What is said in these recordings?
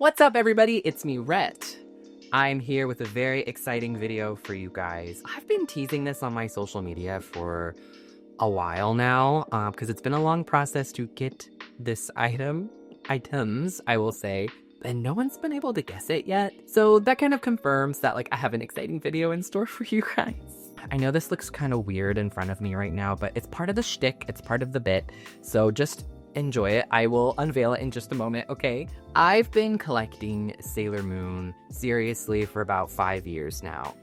What's up, everybody? It's me, Rhett. I'm here with a very exciting video for you guys. I've been teasing this on my social media for a while now, because it's been a long process to get this items, I will say, and no one's been able to guess it yet. So that kind of confirms that, I have an exciting video in store for you guys. I know this looks kind of weird in front of me right now, but it's part of the shtick, it's part of the bit, so just enjoy it. I will unveil it in just a moment, okay? I've been collecting Sailor Moon seriously for about 5 years now.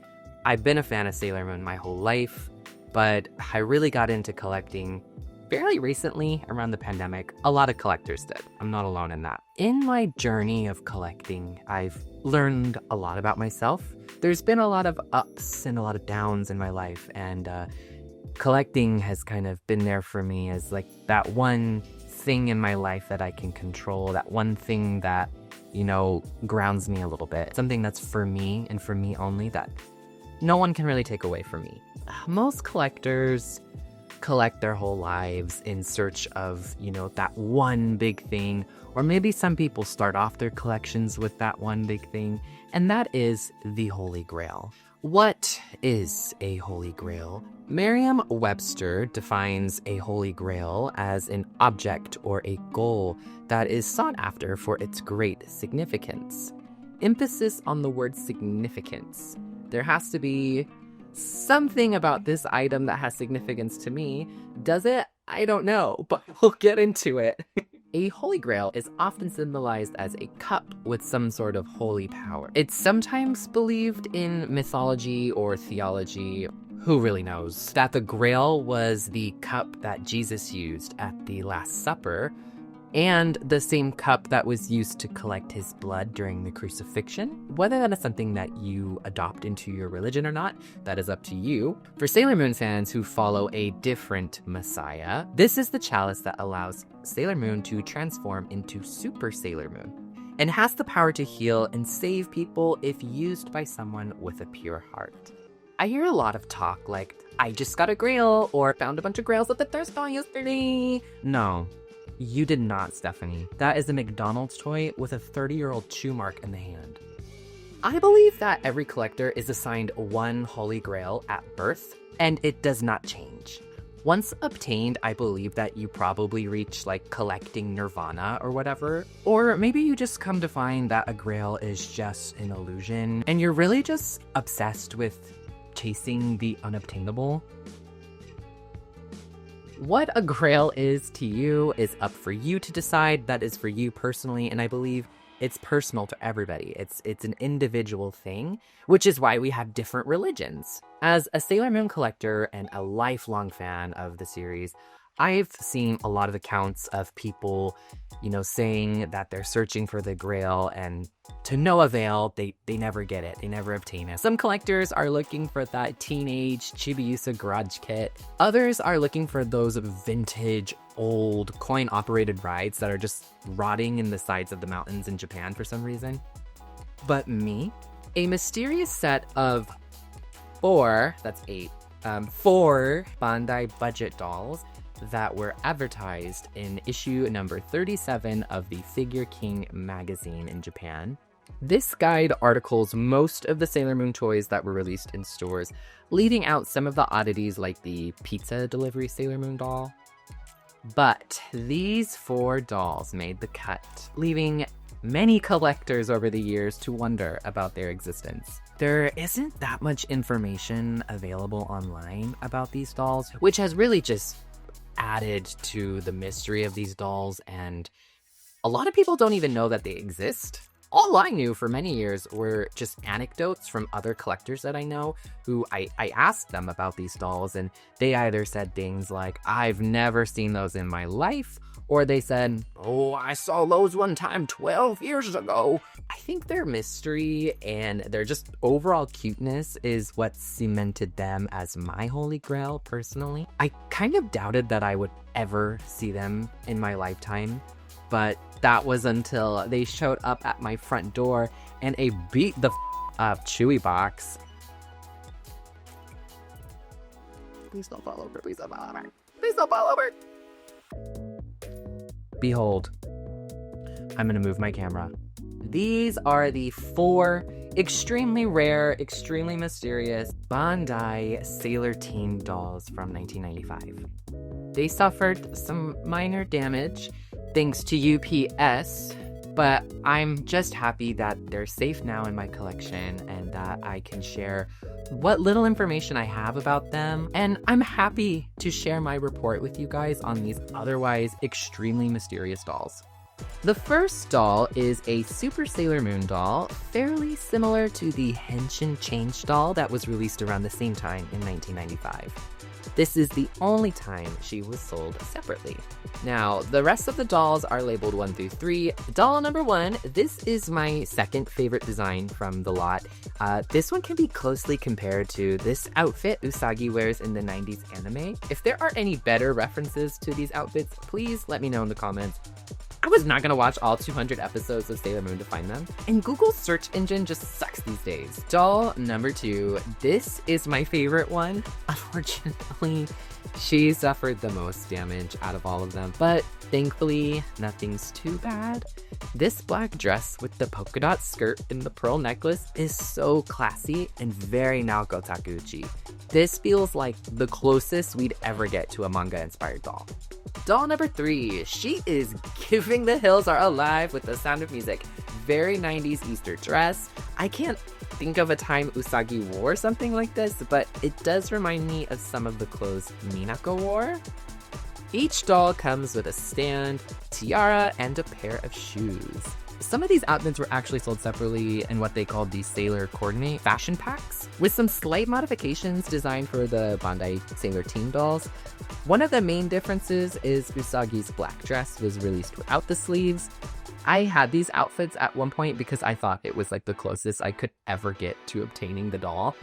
I've been a fan of Sailor Moon my whole life, but I really got into collecting fairly recently around the pandemic. A lot of collectors did. I'm not alone in that. In my journey of collecting, I've learned a lot about myself. There's been a lot of ups and a lot of downs in my life, and collecting has kind of been there for me as that one thing in my life that I can control, that one thing that, grounds me a little bit. Something that's for me and for me only, that no one can really take away from me. Most collectors collect their whole lives in search of, that one big thing, or maybe some people start off their collections with that one big thing, and that is the Holy Grail. What is a Holy Grail? Merriam-Webster defines a Holy Grail as an object or a goal that is sought after for its great significance. Emphasis on the word significance. There has to be something about this item that has significance to me. Does it? I don't know, but we'll get into it. A Holy Grail is often symbolized as a cup with some sort of holy power. It's sometimes believed in mythology or theology, who really knows, that the Grail was the cup that Jesus used at the Last Supper, and the same cup that was used to collect his blood during the crucifixion. Whether that is something that you adopt into your religion or not, that is up to you. For Sailor Moon fans who follow a different messiah, this is the chalice that allows Sailor Moon to transform into Super Sailor Moon, and has the power to heal and save people if used by someone with a pure heart. I hear a lot of talk like, I just got a grail, or found a bunch of grails at the thrift store yesterday. No. You did not, Stephanie. That is a McDonald's toy with a 30-year-old chew mark in the hand. I believe that every collector is assigned one Holy Grail at birth, and it does not change. Once obtained, I believe that you probably reach collecting nirvana or whatever. Or maybe you just come to find that a grail is just an illusion, and you're really just obsessed with chasing the unobtainable. What a grail is to you is up for you to decide. That is for you personally, and I believe it's personal to everybody. It's an individual thing, which is why we have different religions. As a Sailor Moon collector and a lifelong fan of the series, I've seen a lot of accounts of people, saying that they're searching for the Grail, and to no avail, they never get it. They never obtain it. Some collectors are looking for that teenage Chibiusa garage kit. Others are looking for those vintage, old, coin-operated rides that are just rotting in the sides of the mountains in Japan for some reason. But me, a mysterious set of four Bandai budget dolls that were advertised in issue number 37 of the Figure King magazine in Japan. This guide articles most of the Sailor Moon toys that were released in stores, leaving out some of the oddities like the pizza delivery Sailor Moon doll. But these 4 dolls made the cut, leaving many collectors over the years to wonder about their existence. There isn't that much information available online about these dolls, which has really just added to the mystery of these dolls, and a lot of people don't even know that they exist. All I knew for many years were just anecdotes from other collectors that I know, who I asked them about these dolls, and they either said things like, I've never seen those in my life, or they said, oh, I saw those one time 12 years ago. I think their mystery and their just overall cuteness is what cemented them as my Holy Grail, personally. I kind of doubted that I would ever see them in my lifetime, but that was until they showed up at my front door and a beat the up Chewy box. Please don't fall over, please don't fall over, please don't fall over. Behold, I'm gonna move my camera. These are the 4 extremely rare, extremely mysterious Bandai Sailor Teen dolls from 1995. They suffered some minor damage thanks to UPS, but I'm just happy that they're safe now in my collection and that I can share what little information I have about them. And I'm happy to share my report with you guys on these otherwise extremely mysterious dolls. The first doll is a Super Sailor Moon doll, fairly similar to the Henshin Change doll that was released around the same time in 1995. This is the only time she was sold separately. Now, the rest of the dolls are labeled 1 through 3. Doll number 1, this is my second favorite design from the lot. This one can be closely compared to this outfit Usagi wears in the 90s anime. If there are any better references to these outfits, please let me know in the comments. I was not gonna watch all 200 episodes of Sailor Moon to find them, and Google's search engine just sucks these days. Doll number 2, this is my favorite one. Unfortunately, she suffered the most damage out of all of them, but thankfully, nothing's too bad. This black dress with the polka dot skirt and the pearl necklace is so classy and very Naoko Takeuchi. This feels like the closest we'd ever get to a manga-inspired doll. Doll number 3, she is giving the hills are alive with the sound of music. Very 90s Easter dress. I can't think of a time Usagi wore something like this, but it does remind me of some of the clothes Minako wore. Each doll comes with a stand, tiara, and a pair of shoes. Some of these outfits were actually sold separately in what they called the Sailor Coordinate fashion packs, with some slight modifications designed for the Bandai Sailor Teen dolls. One of the main differences is Usagi's black dress was released without the sleeves. I had these outfits at one point because I thought it was like the closest I could ever get to obtaining the doll.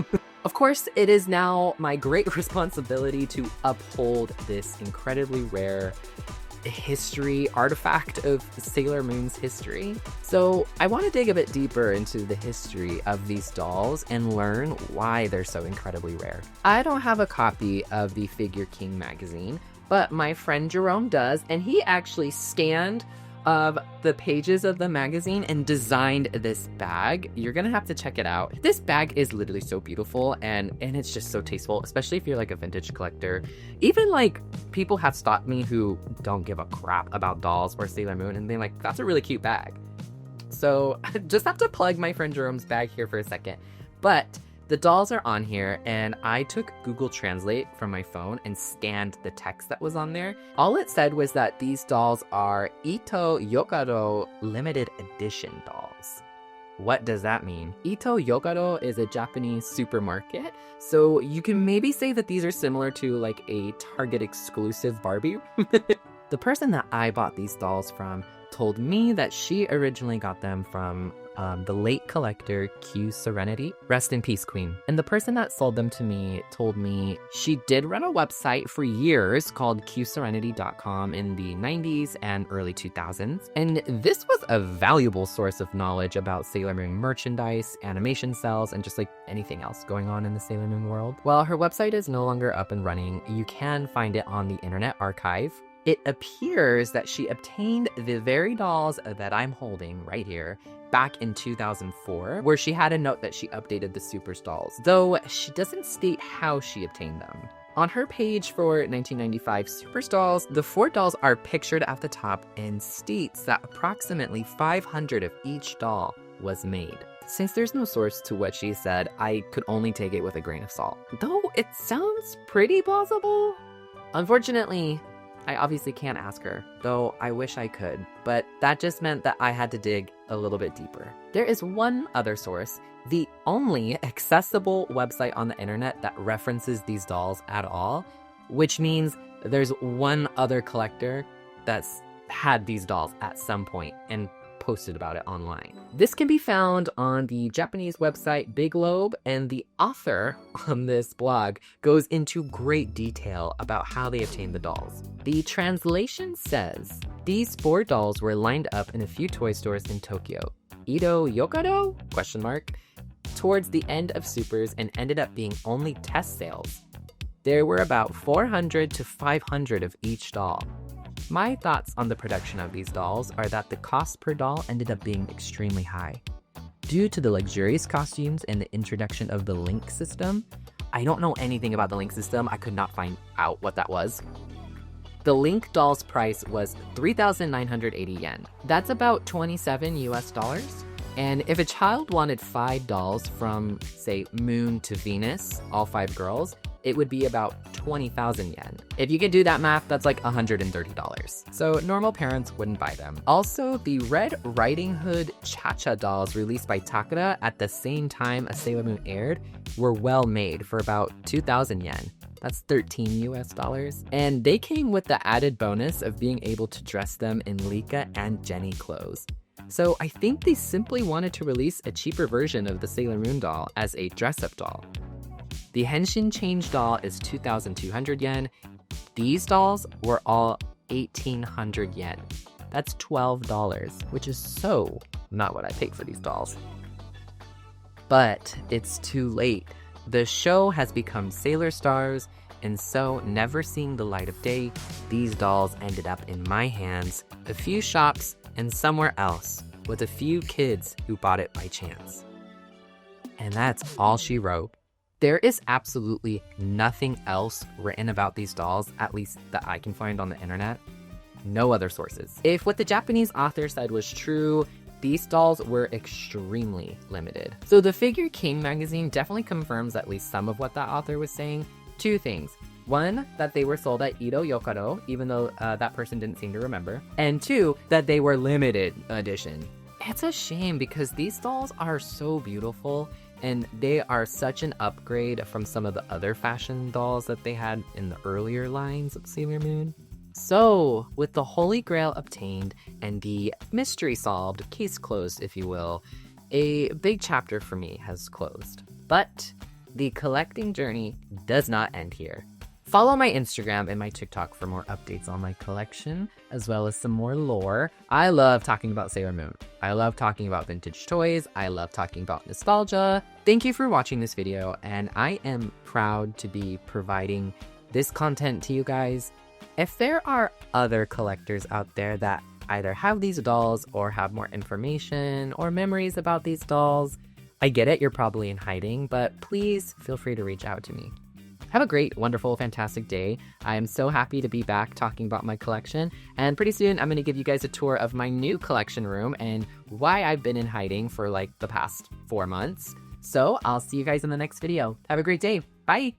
Of course, it is now my great responsibility to uphold this incredibly rare history artifact of Sailor Moon's history. So I want to dig a bit deeper into the history of these dolls and learn why they're so incredibly rare. I don't have a copy of the Figure King magazine, but my friend Jerome does, and he actually scanned of the pages of the magazine and designed this bag. You're gonna have to check it out. This bag is literally so beautiful and it's just so tasteful, especially if you're like a vintage collector. Even like people have stopped me who don't give a crap about dolls or Sailor Moon and they're like, that's a really cute bag. So I just have to plug my friend Jerome's bag here for a second. But the dolls are on here, and I took Google Translate from my phone and scanned the text that was on there. All it said was that these dolls are Ito Yokado limited edition dolls. What does that mean? Ito Yokado is a Japanese supermarket, so you can maybe say that these are similar to like a Target exclusive Barbie. The person that I bought these dolls from told me that she originally got them from the late collector Q Serenity. Rest in peace, Queen. And the person that sold them to me told me she did run a website for years called qserenity.com in the 90s and early 2000s. And this was a valuable source of knowledge about Sailor Moon merchandise, animation cells, and just like anything else going on in the Sailor Moon world. While her website is no longer up and running, you can find it on the Internet Archive. It appears that she obtained the very dolls that I'm holding right here back in 2004, where she had a note that she updated the Super dolls, though she doesn't state how she obtained them. On her page for 1995 Super dolls, the 4 dolls are pictured at the top and states that approximately 500 of each doll was made. Since there's no source to what she said, I could only take it with a grain of salt. Though it sounds pretty plausible. Unfortunately, I obviously can't ask her, though I wish I could, but that just meant that I had to dig a little bit deeper. There is one other source, the only accessible website on the internet that references these dolls at all, which means there's one other collector that's had these dolls at some point and posted about it online. This can be found on the Japanese website Big Lobe, and the author on this blog goes into great detail about how they obtained the dolls. The translation says, these 4 dolls were lined up in a few toy stores in Tokyo. Ito Yokado? Towards the end of Supers and ended up being only test sales. There were about 400 to 500 of each doll. My thoughts on the production of these dolls are that the cost per doll ended up being extremely high. Due to the luxurious costumes and the introduction of the link system, I don't know anything about the link system. I could not find out what that was. The link doll's price was 3,980 yen. That's about 27 US dollars. And if a child wanted 5 dolls from, say, Moon to Venus, all 5 girls, it would be about 20,000 yen. If you can do that math, that's like $130. So normal parents wouldn't buy them. Also, the Red Riding Hood Cha-Cha dolls released by Takara at the same time as Sailor Moon aired were well made for about 2,000 yen. That's 13 US dollars. And they came with the added bonus of being able to dress them in Lika and Jenny clothes. So I think they simply wanted to release a cheaper version of the Sailor Moon doll as a dress-up doll. The Henshin Change doll is 2,200 yen. These dolls were all 1,800 yen. That's $12, which is so not what I paid for these dolls. But it's too late. The show has become Sailor Stars, and so never seeing the light of day, these dolls ended up in my hands, a few shops, and somewhere else, with a few kids who bought it by chance. And that's all she wrote. There is absolutely nothing else written about these dolls, at least that I can find on the internet. No other sources. If what the Japanese author said was true, these dolls were extremely limited. So the Figure King magazine definitely confirms at least some of what that author was saying. 2 things. 1, that they were sold at Ito Yokado, even though that person didn't seem to remember. And 2, that they were limited edition. It's a shame because these dolls are so beautiful and they are such an upgrade from some of the other fashion dolls that they had in the earlier lines of Sailor Moon. So, with the Holy Grail obtained and the mystery solved, case closed if you will, a big chapter for me has closed. But the collecting journey does not end here. Follow my Instagram and my TikTok for more updates on my collection, as well as some more lore. I love talking about Sailor Moon. I love talking about vintage toys. I love talking about nostalgia. Thank you for watching this video, and I am proud to be providing this content to you guys. If there are other collectors out there that either have these dolls or have more information or memories about these dolls, I get it, you're probably in hiding, but please feel free to reach out to me. Have a great, wonderful, fantastic day. I am so happy to be back talking about my collection, and pretty soon I'm going to give you guys a tour of my new collection room and why I've been in hiding for like the past 4 months. So I'll see you guys in the next video. Have a great day. Bye!